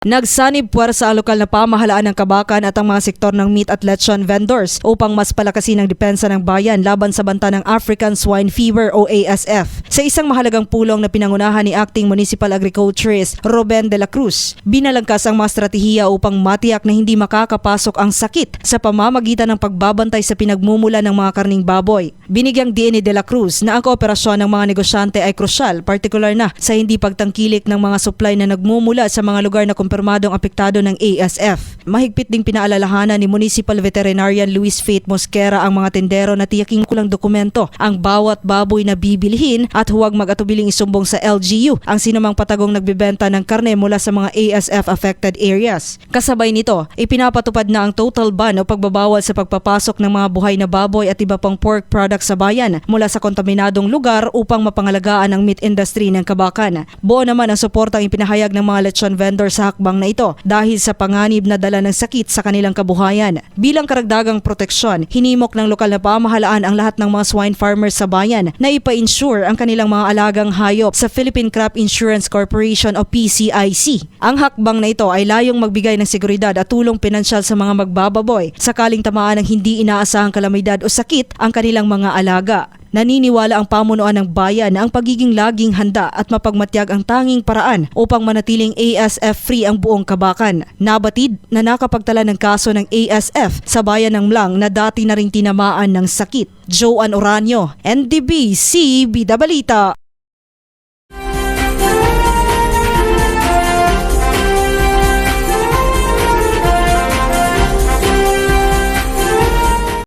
Nagsanib puwersa ang lokal na pamahalaan ng Kabakan at ang mga sektor ng meat at lechon vendors upang mas palakasin ang depensa ng bayan laban sa banta ng African Swine Fever o ASF. Sa isang mahalagang pulong na pinangunahan ni Acting Municipal Agriculturist Ruben de la Cruz, binalangkas ang mga estratehiya upang matiyak na hindi makakapasok ang sakit sa pamamagitan ng pagbabantay sa pinagmumula ng mga karning baboy. Binigyang diin ni de la Cruz na ang kooperasyon ng mga negosyante ay krusyal, partikular na sa hindi pagtangkilik ng mga supply na nagmumula sa mga lugar na kumpirmadong apektado ng ASF. Mahigpit ding pinaalalahanan ni Municipal Veterinarian Luis Faith Mosquera ang mga tendero na tiyaking kulang dokumento ang bawat baboy na bibilhin at huwag mag-atubiling isumbong sa LGU ang sinumang patagong nagbebenta ng karne mula sa mga ASF affected areas. Kasabay nito, ipinapatupad na ang total ban o pagbabawal sa pagpapasok ng mga buhay na baboy at iba pang pork products sa bayan mula sa kontaminadong lugar upang mapangalagaan ang meat industry ng Kabakan. Buo naman ang suportang ipinahayag ng mga lechon vendor sa hakbang na ito dahil sa panganib na dala ng sakit sa kanilang kabuhayan. Bilang karagdagang proteksyon, hinimok ng lokal na pamahalaan ang lahat ng mga swine farmers sa bayan na ipa-insure ang kanilang mga alagang hayop sa Philippine Crop Insurance Corporation o PCIC. Ang hakbang na ito ay layong magbigay ng seguridad at tulong pinansyal sa mga magbababoy sakaling tamaan ng hindi inaasahang kalamidad o sakit ang kanilang mga alaga. Naniniwala ang pamunuan ng bayan na ang pagiging laging handa at mapagmatyag ang tanging paraan upang manatiling ASF-free ang buong Kabakan. Nabatid na nakapagtala ng kaso ng ASF sa bayan ng Mlang na dati na ring tinamaan ng sakit. Joan Oranio, NDBC Bida Balita.